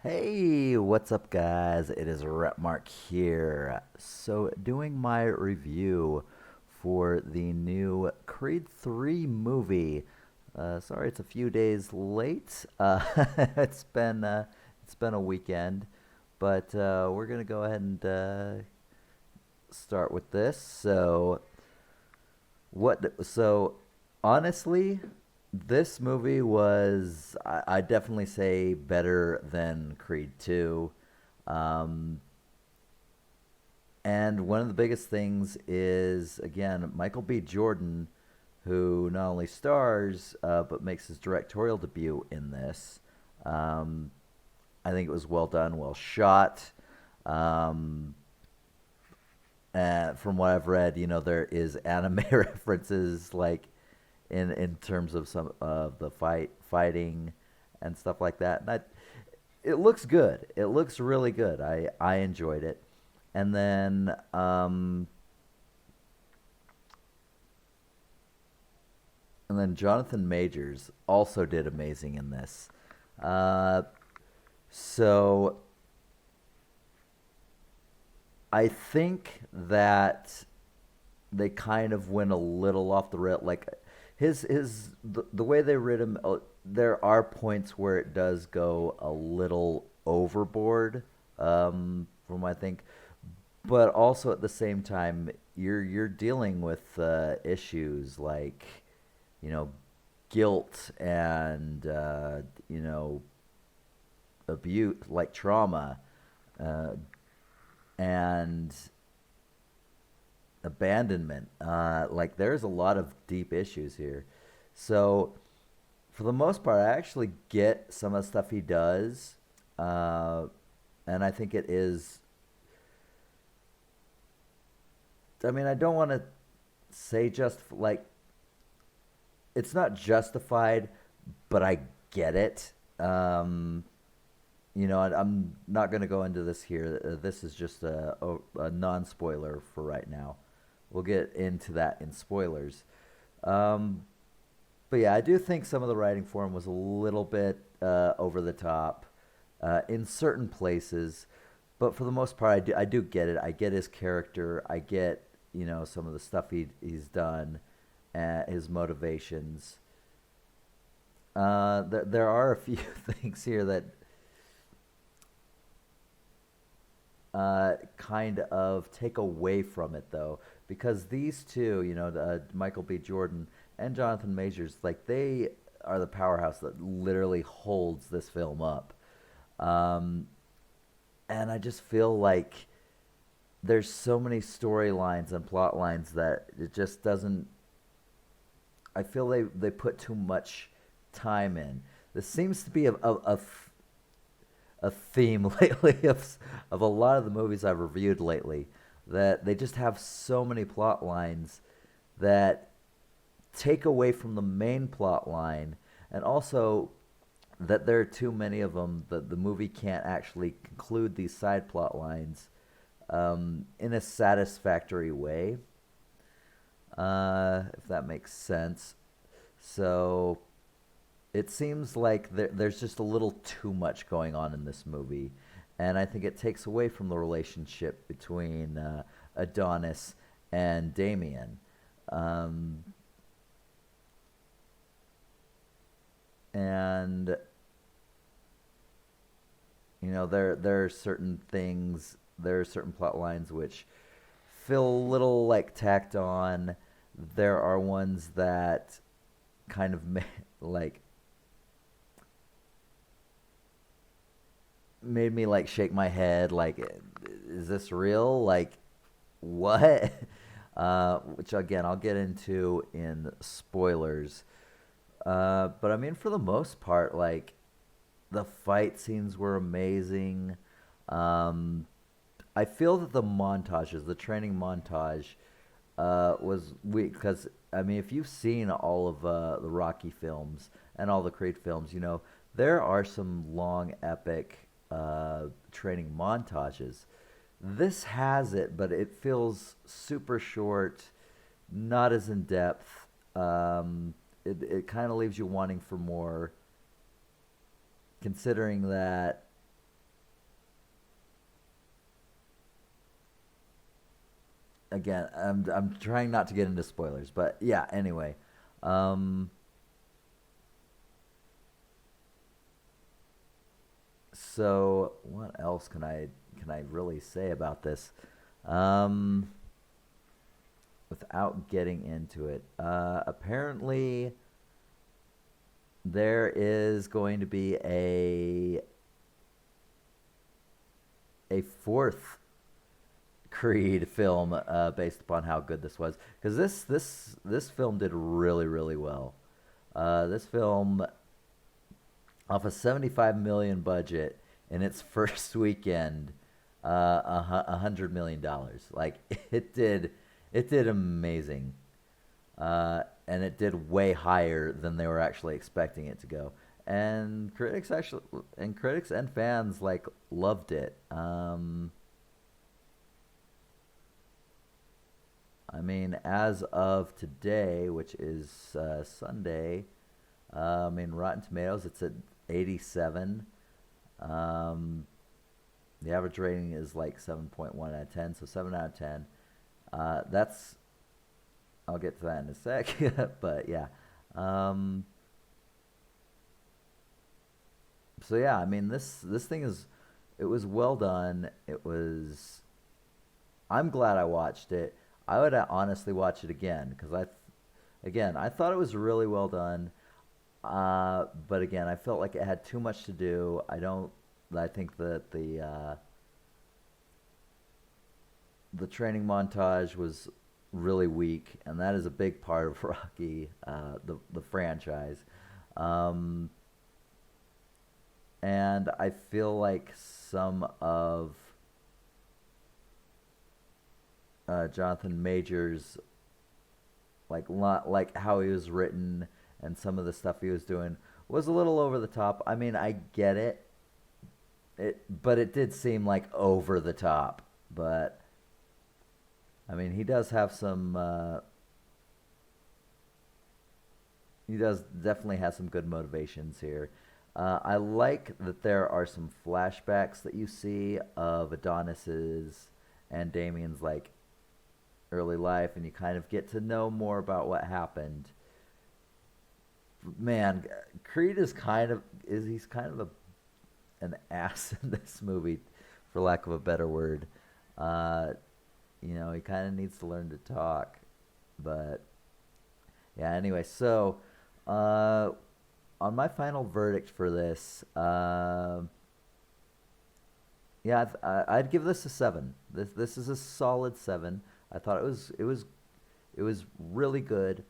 Hey, what's up, guys? It is Rapmark here. So, doing my review for the new Creed 3 movie. Sorry, it's a few days late. It's been uh, it's been a weekend, but we're gonna go ahead and start with this. So honestly, this movie was, I definitely say, better than Creed 2. Um, and one of the biggest things is, again, Michael B. Jordan, who not only stars, but makes his directorial debut in this. Um, I think it was well done, well shot. Um, from what I've read, there is anime references like in terms of some of the fighting and stuff like that. It looks good. It looks really good. I enjoyed it. And then Jonathan Majors also did amazing in this. Uh, so I think that they kind of went a little off the rail. Like the way they writ him, there are points where it does go a little overboard. From what I think, but also at the same time, you're dealing with issues like, you know, guilt and abuse, like trauma, uh, and abandonment. Like there's a lot of deep issues here. So for the most part, I actually get some of the stuff he does, uh, and I think it is. I mean, I don't want to say just like it's not justified, but I get it. I'm not going to go into this here. This is just a non spoiler for right now. We'll get into that in spoilers. Um, but yeah, I do think some of the writing for him was a little bit over the top in certain places, but for the most part, I do get it. I get his character. I get some of the stuff he's done, his motivations. There are a few things here that kind of take away from it, though, because these two, Michael B. Jordan and Jonathan Majors, like they are the powerhouse that literally holds this film up. Um, and I just feel like there's so many storylines and plot lines that it just doesn't. I feel they put too much time in. This seems to be a theme lately of a lot of the movies I've reviewed lately, that they just have so many plot lines that take away from the main plot line, and also that there are too many of them that the movie can't actually conclude these side plot lines in a satisfactory way, if that makes sense. So it seems like there's just a little too much going on in this movie, and I think it takes away from the relationship between Adonis and Damien. Um, and there are certain things, there are certain plot lines which feel a little like tacked on. There are ones that kind of like made me like shake my head like, is this real, like what? Which again I'll get into in spoilers. But I mean, for the most part, like the fight scenes were amazing. um, I feel that the montages, the training montage, was weak because I mean, if you've seen all of the Rocky films and all the Creed films, there are some long, epic training montages. This has it, but it feels super short, not as in depth. It kind of leaves you wanting for more, considering that again, I'm trying not to get into spoilers, but yeah. Anyway, um, so what else can I really say about this? Um, without getting into it, apparently there is going to be a fourth Creed film based upon how good this was, because this film did really well. This film, off a 75 million budget in its first weekend, $100 million. Like it did amazing, and it did way higher than they were actually expecting it to go. And critics and fans like loved it. I mean, as of today, which is Sunday, I mean, Rotten Tomatoes, it's at 87. Um, the average rating is like 7.1 out of 10, so 7 out of 10. That's, I'll get to that in a sec, but yeah. Um, so yeah, I mean, this thing is, it was well done. I'm glad I watched it. I would honestly watch it again because again, I thought it was really well done. But again, I felt like it had too much to do. I think that the training montage was really weak, and that is a big part of Rocky, the franchise. Um, and I feel like some of Jonathan Majors, like how he was written and some of the stuff he was doing was a little over the top. I mean, I get it, but it did seem like over the top. But I mean, he does have some. He does definitely have some good motivations here. I like that there are some flashbacks that you see of Adonis's and Damien's like early life, and you kind of get to know more about what happened. Man, Creed he's kind of an ass in this movie, for lack of a better word. Uh, he kind of needs to learn to talk, but yeah. Anyway, so uh, on my final verdict for this, yeah, I'd give this a 7. This is a solid 7. I thought it was really good.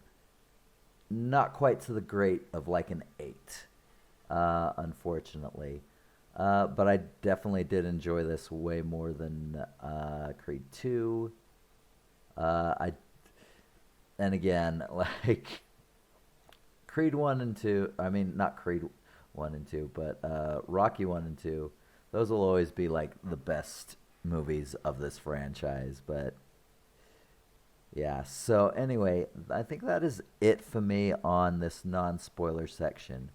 Not quite to the great of like an 8, unfortunately. But I definitely did enjoy this way more than Creed 2. I and again, like Creed 1 and 2, I mean not Creed 1 and 2, but Rocky 1 and 2. Those will always be like the best movies of this franchise, but yeah. So anyway, I think that is it for me on this non-spoiler section.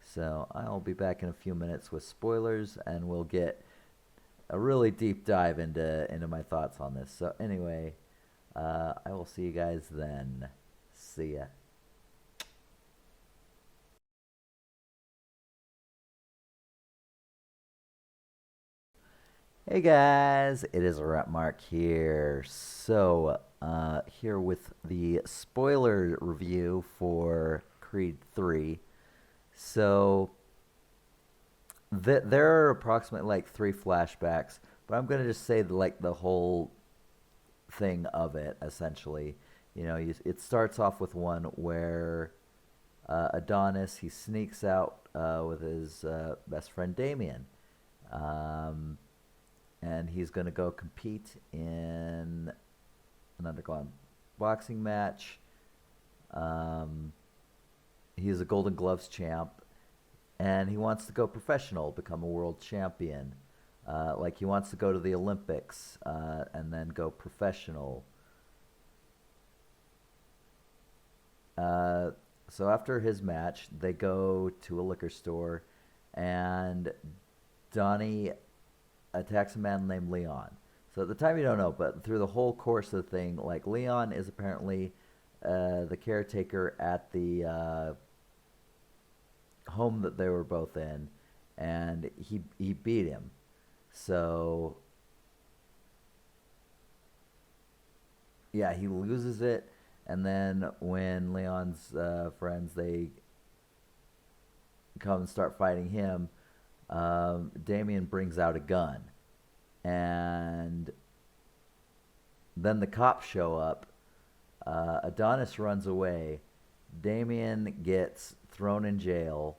So I'll be back in a few minutes with spoilers, and we'll get a really deep dive into my thoughts on this. So anyway, I will see you guys then. See ya. Hey guys, it is Rapmark here. So, here with the spoiler review for Creed 3. So, there are approximately like 3 flashbacks, but I'm going to just say like the whole thing of it essentially. It starts off with one where Adonis he sneaks out with his best friend Damien. Um, and he's going to go compete in an underground boxing match. Um, he's a Golden Gloves champ, and he wants to go professional, become a world champion. Like he wants to go to the Olympics and then go professional. Uh, so after his match, they go to a liquor store, and Donnie attacks a man named Leon. So at the time you don't know, but through the whole course of the thing, like Leon is apparently the caretaker at the home that they were both in, and he beat him. So yeah, he loses it, and then when Leon's friends they come and start fighting him, Damien brings out a gun, and then the cops show up. Adonis runs away. Damien gets thrown in jail.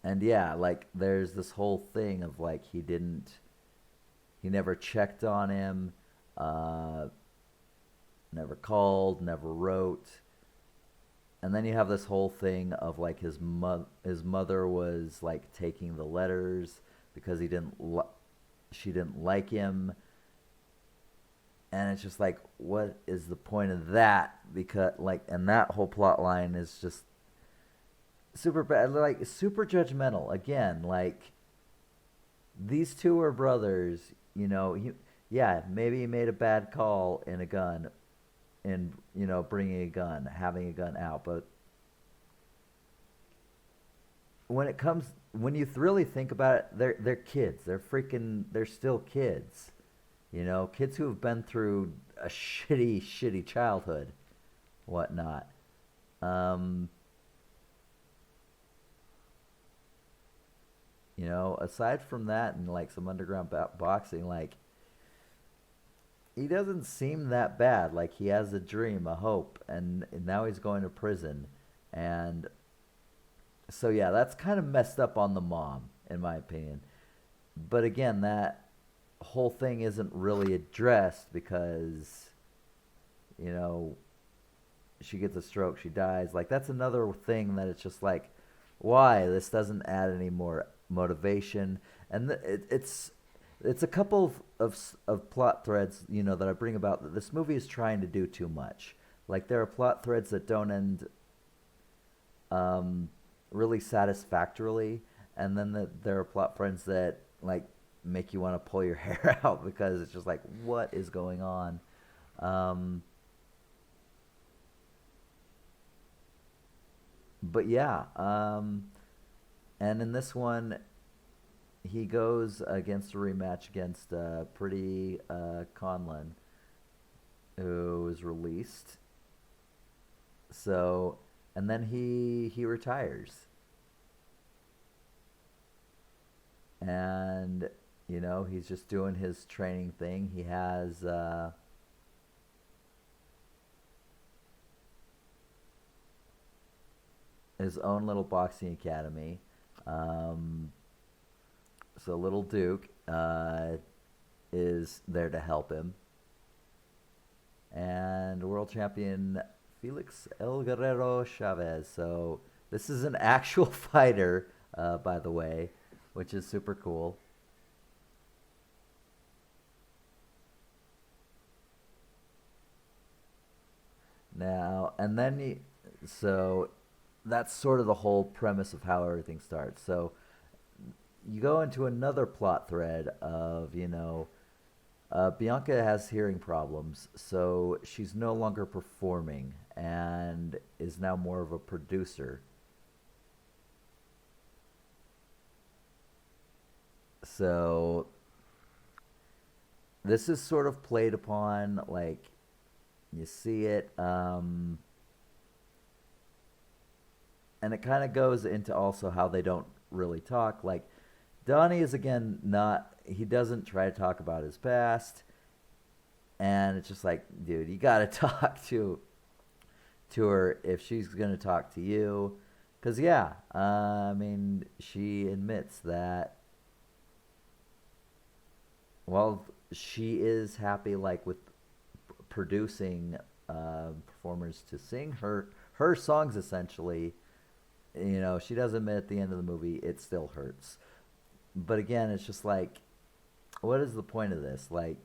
And yeah, like there's this whole thing of like he never checked on him, uh, never called, never wrote. And then you have this whole thing of like his mother was like taking the letters because she didn't like him, and it's just like what is the point of that? Because like, and that whole plot line is just super bad, like super judgmental again. Like these two are brothers, yeah, maybe he made a bad call in a gun, in bringing a gun, having a gun out, but when you really think about it, they're kids. They're still kids. Kids who have been through a shitty childhood, whatnot. Um, aside from that and like some underground boxing, like he doesn't seem that bad. Like he has a dream, a hope, and now he's going to prison, and so yeah, that's kind of messed up on the mom, in my opinion. But again, that whole thing isn't really addressed because you know she gets a stroke, she dies. Like that's another thing that it's just like, why this doesn't add any more motivation, and it's a couple of plot threads that I bring about that this movie is trying to do too much. Like there are plot threads that don't end um, really satisfactorily, and then there are plot threads that like make you want to pull your hair out because it's just like what is going on. Um, but yeah, and in this one, he goes against a rematch against Pretty Conlon, who was released. So, and then he retires, and he's just doing his training thing. He has his own little boxing academy. Um, so little Duke is there to help him, and world champion Felix El Guerrero Chavez. So this is an actual fighter, by the way, which is super cool. Now and then so that's sort of the whole premise of how everything starts. So you go into another plot thread of Bianca has hearing problems, so she's no longer performing and is now more of a producer. So this is sort of played upon, like you see it, and it kind of goes into also how they don't really talk. Like Donnie is again not he doesn't try to talk about his past, and it's just like, dude, you got to talk to her if she's gonna talk to you, because yeah, I mean, she admits that well, she is happy like with producing performers to sing her songs essentially. She does admit at the end of the movie it still hurts, but again, it's just like, what is the point of this? Like,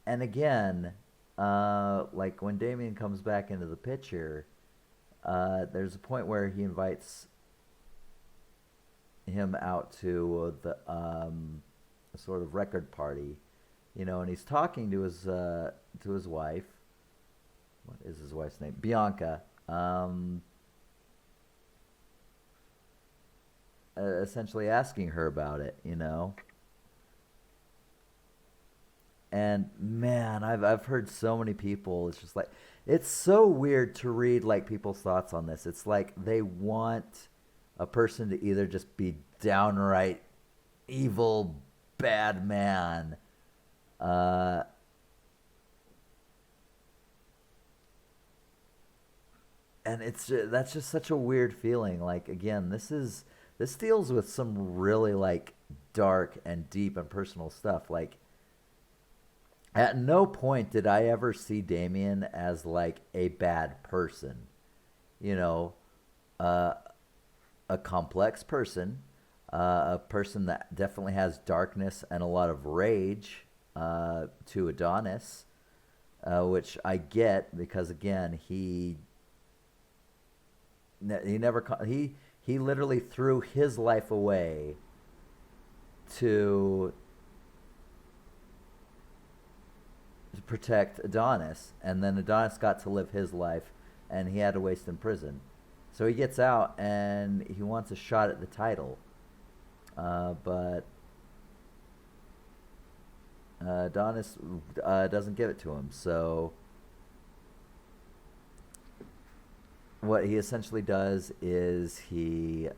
and again, like when Damien comes back into the picture, there's a point where he invites him out to the sort of record party, and he's talking to his wife. What is his wife's name? Bianca. Essentially asking her about it. And man, I've heard so many people. It's just like it's so weird to read like people's thoughts on this. It's like they want a person to either just be downright evil, bad man, uh, and that's just such a weird feeling. Like again, this deals with some really like dark and deep and personal stuff. Like at no point did I ever see Damien as like a bad person. You know, uh, a complex person, a person that definitely has darkness and a lot of rage to Adonis, which I get because again he never he literally threw his life away to protect Adonis, and then Adonis got to live his life, and he had to waste in prison. So he gets out and he wants a shot at the title, but Adonis doesn't give it to him. So what he essentially does is he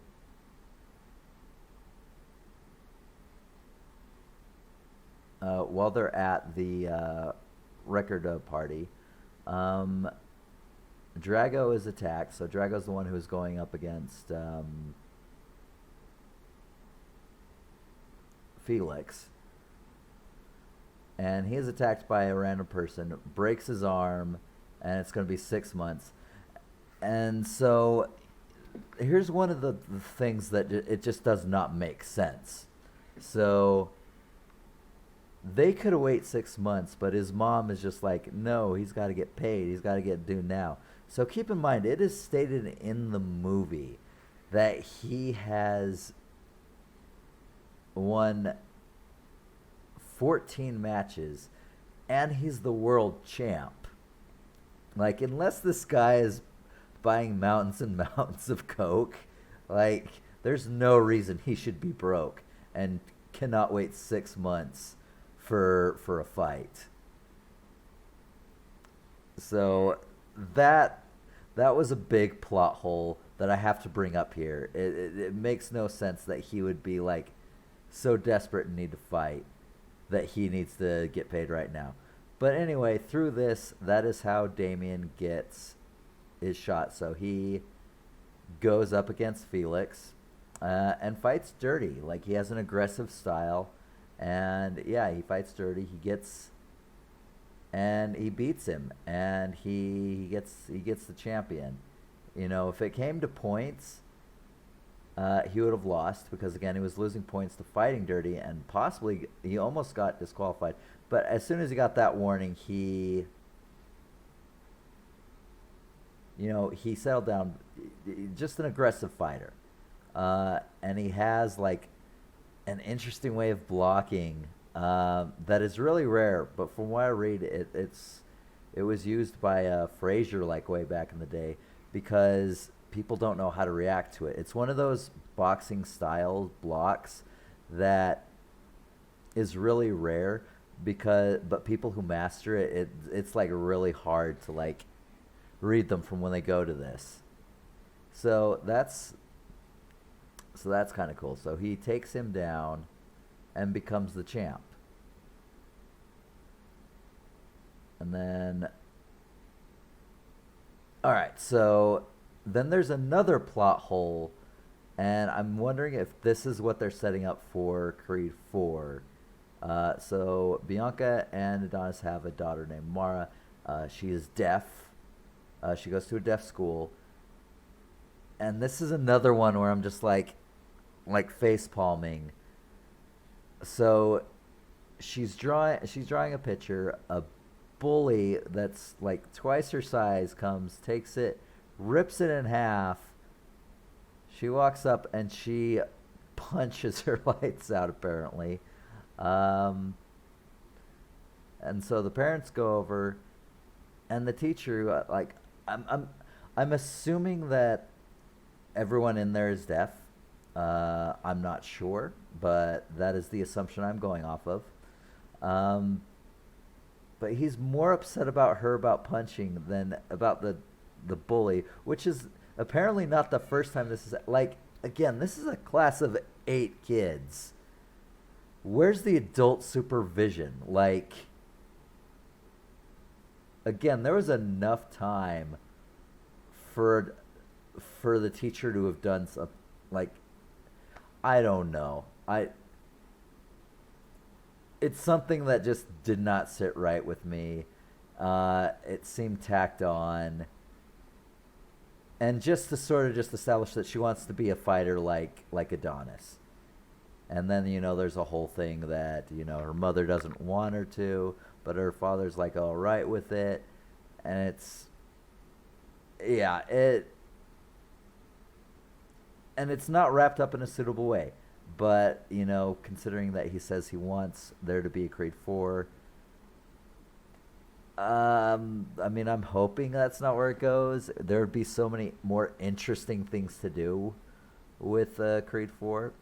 while they're at the record party, um, Drago is attacked. So Drago's the one who's going up against Felix, and he is attacked by a random person, breaks his arm, and it's going to be 6 months. And so here's one of the things that it just does not make sense. So they could have waited 6 months, but his mom is just like, no, he's got to get paid. He's got to get due now. So keep in mind, it is stated in the movie that he has won 14 matches and he's the world champ. Like, unless this guy is buying mountains and mountains of coke, like, there's no reason he should be broke and cannot wait 6 months for a fight. So that was a big plot hole that I have to bring up here. It makes no sense that he would be like so desperate and need to fight that he needs to get paid right now. But anyway, through this, that is how Damien gets his shot. So he goes up against Felix and fights dirty. Like, he has an aggressive style. And yeah, he fights dirty. He beats him, and he gets the champion. If it came to points, he would have lost because again he was losing points to fighting dirty, and possibly he almost got disqualified. But as soon as he got that warning, he settled down. Just an aggressive fighter, and he has like an interesting way of blocking that is really rare. But from what I read, it was used by Frazier like way back in the day because people don't know how to react to it. It's one of those boxing style blocks that is really rare but people who master it's like really hard to like read them from when they go to this. So that's kind of cool. So he takes him down and becomes the champ. And then, all right, so then there's another plot hole, and I'm wondering if this is what they're setting up for Creed 4. So Bianca and Adonis have a daughter named Mara. She is deaf. She goes to a deaf school. And this is another one where I'm just like face palming. So she's drawing a picture. A bully that's like twice her size comes, takes it, rips it in half. She walks up and she punches her lights out apparently. Um, and so the parents go over, and the teacher like I'm assuming that everyone in there is deaf. I'm not sure, but that is the assumption I'm going off of. Um, but he's more upset about her about punching than about the bully, which is apparently not the first time this is like again, this is a class of 8 kids. Where's the adult supervision? Like again, there was enough time for for the teacher to have done some like I don't know. I It's something that just did not sit right with me. It seemed tacked on, and just to sort of just establish that she wants to be a fighter like Adonis, and then there's a whole thing that her mother doesn't want her to, but her father's like all right with it, and it's yeah it and it's not wrapped up in a suitable way. But considering that he says he wants there to be a Creed 4, I mean, I'm hoping that's not where it goes. There would be so many more interesting things to do with Creed 4.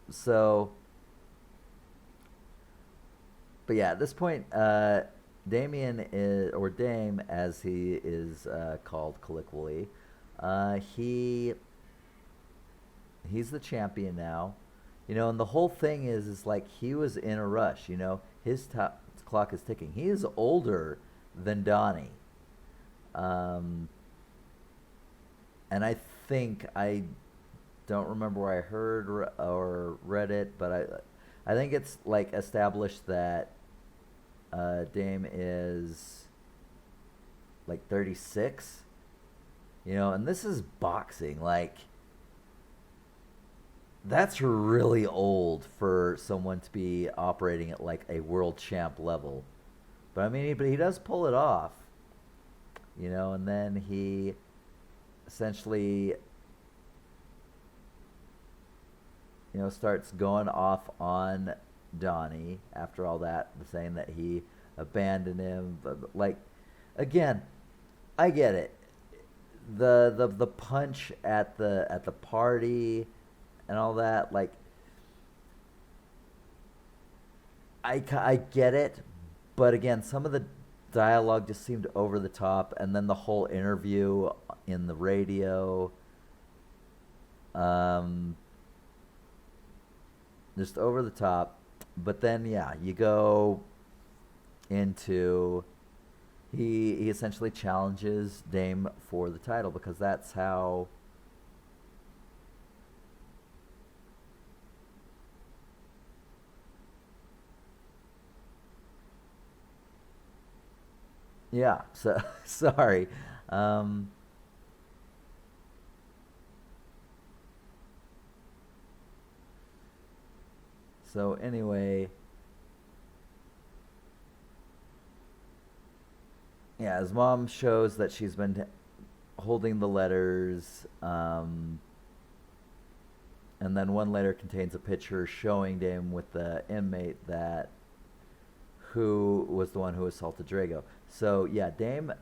So, but yeah, at this point, Damien is, or Dame as he is called colloquially, he's the champion now. And the whole thing is like he was in a rush. His top clock is ticking. He is older than Donnie, um, and I don't remember where I heard or read it, but I think it's like established that Dame is like 36. And this is boxing. Like that's really old for someone to be operating at like a world champ level. But I mean, but he does pull it off, and then he essentially, starts going off on Donnie after all that, saying that he abandoned him. But like, again, I get it. The punch at the party and all that, like I get it, but again, some of the dialogue just seemed over the top, and then the whole interview in the radio, um, just over the top. But then, yeah, you go into he essentially challenges Dame for the title because that's how. Yeah, so sorry. Um, so anyway, yeah, his mom shows that she's been holding the letters, and then one letter contains a picture showing Dame with the inmate that who was the one who assaulted Drago. So yeah, Dame,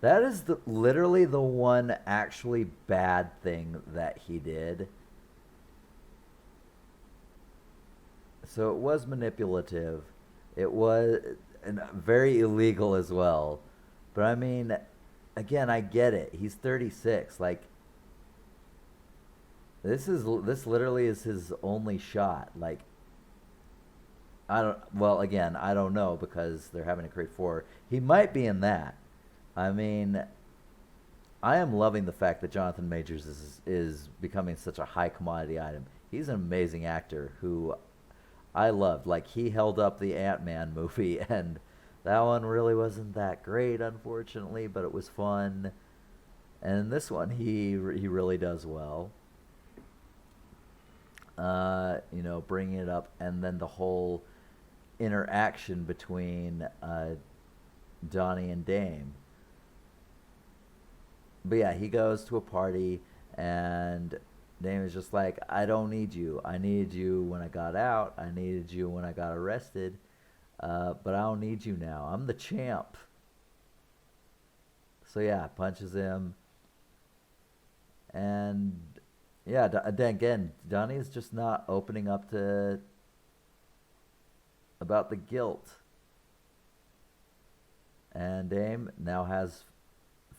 that is literally the one actually bad thing that he did. So it was manipulative. It was and very illegal as well. But I mean, again, I get it. He's 36. Like this literally is his only shot. Like I don't. Well, again, I don't know because they're having to create 4. He might be in that. I mean, I am loving the fact that Jonathan Majors is becoming such a high commodity item. He's an amazing actor who I loved. Like he held up the Ant-Man movie, and that one really wasn't that great, unfortunately, but it was fun. And this one, he really does well. Bringing it up, and then the whole interaction between Donnie and Dame. But yeah, he goes to a party, and Dame is just like, I don't need you. I needed you when I got out. I needed you when I got arrested. But I don't need you now. I'm the champ. So yeah, punches him, and yeah, then again, Donnie is just not opening up to about the guilt, and Dame now has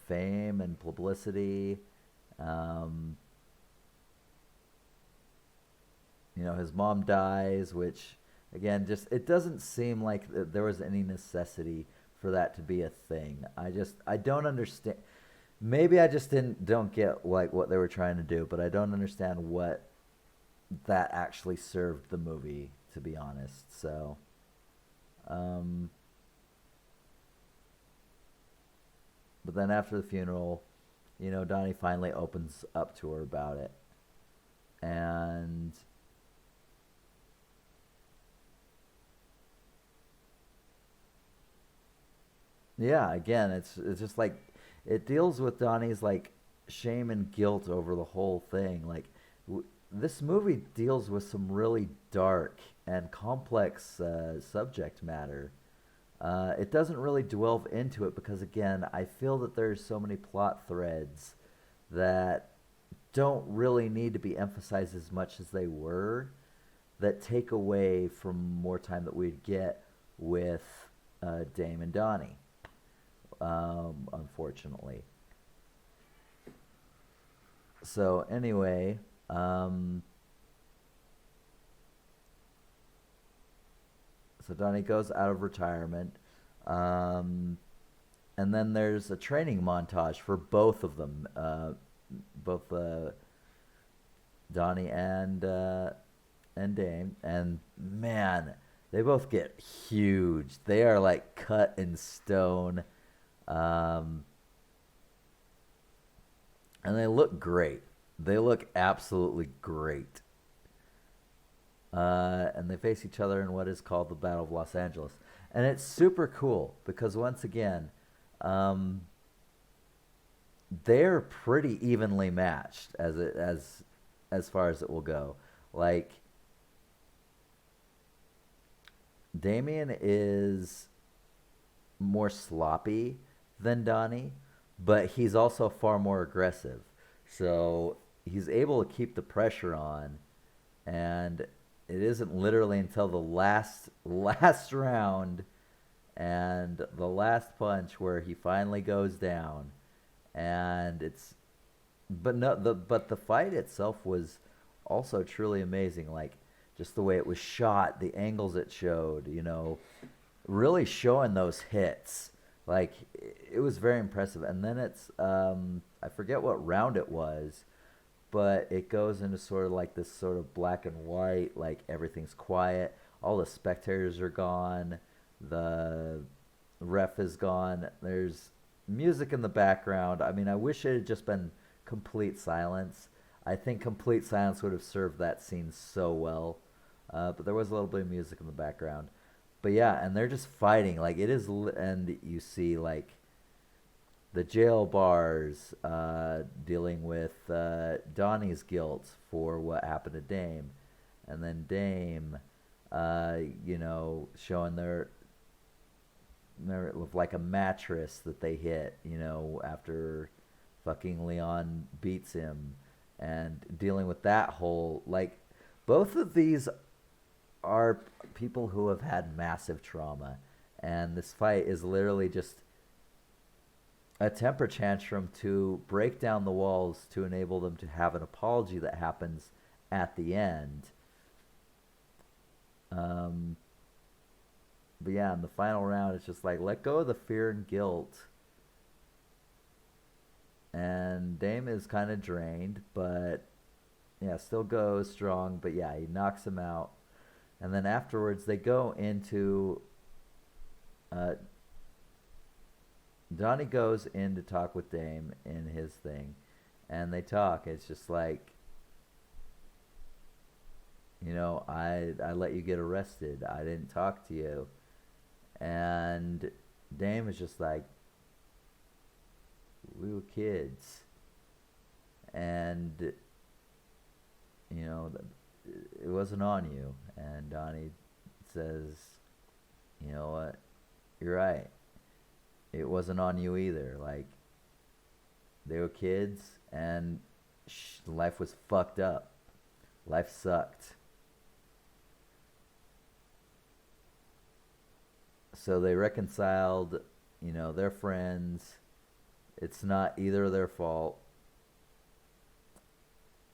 fame and publicity. Um, his mom dies, which again, just it doesn't seem like there was any necessity for that to be a thing. I don't understand. Maybe I just don't get like what they were trying to do, but I don't understand what that actually served the movie, to be honest. So, um, but then after the funeral, Donnie finally opens up to her about it, and yeah, again, it's just like it deals with Donnie's like shame and guilt over the whole thing. Like this movie deals with some really dark and complex subject matter. It doesn't really delve into it because again, I feel that there's so many plot threads that don't really need to be emphasized as much as they were that take away from more time that we'd get with Dame and Donnie, unfortunately. So anyway, so Donnie goes out of retirement, um, and then there's a training montage for both of them, both Donnie and Dame, and man, they both get huge. They are like cut in stone, um, and they look great. They look absolutely great. And they face each other in what is called the Battle of Los Angeles, and it's super cool because once again, um, they're pretty evenly matched as far as it will go. Like Damien is more sloppy than Donnie, but he's also far more aggressive. So he's able to keep the pressure on, and it isn't literally until the last round and the last punch where he finally goes down, and it's but no the fight itself was also truly amazing. Like just the way it was shot, the angles it showed, really showing those hits. Like it was very impressive. And then it's I forget what round it was, but it goes into sort of like this sort of black and white, like everything's quiet, all the spectators are gone, the ref is gone, there's music in the background. I mean, I wish it had just been complete silence. I think complete silence would have served that scene so well. But there was a little bit of music in the background. But yeah, and they're just fighting. Like it is, and you see like the jail bars dealing with Donnie's guilt for what happened to Dame, and then Dame, showing their like a mattress that they hit, after fucking Leon beats him, and dealing with that whole like both of these are people who have had massive trauma, and this fight is literally just a temper tantrum to break down the walls to enable them to have an apology that happens at the end. Um, but yeah, in the final round, it's just like let go of the fear and guilt. And Dame is kind of drained, but yeah, still goes strong. But yeah, he knocks him out. And then afterwards, they go into. Uh, Donnie goes in to talk with Dame in his thing, and they talk. It's just like, I let you get arrested. I didn't talk to you, and Dame is just like, we were kids, and it wasn't on you. And Donnie says, you know what, you're right. It wasn't on you either. Like, they were kids, and life was fucked up. Life sucked. So they reconciled, they're friends. It's not either their fault.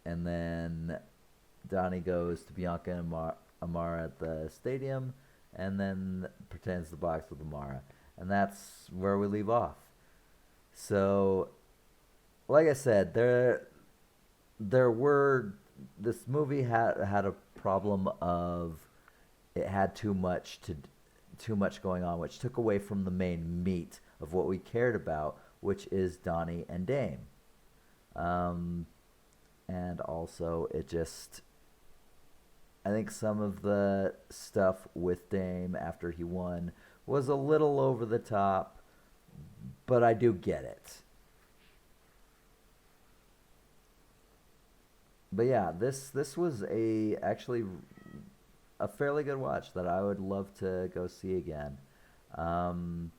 And then Donnie goes to Bianca and Amara at the stadium, and then pretends to box with Amara. And that's where we leave off. So, like I said, there were this movie had a problem of it had too much going on, which took away from the main meat of what we cared about, which is Donnie and Dame. And also I think some of the stuff with Dame after he won was a little over the top, but I do get it. But yeah, this was actually a fairly good watch that I would love to go see again. Um,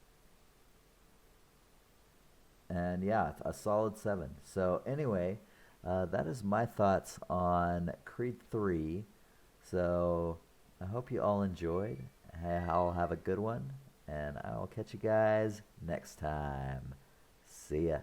and yeah, a solid 7. So anyway, that is my thoughts on Creed 3. So I hope you all enjoyed. I'll have a good one, and I'll catch you guys next time. See ya.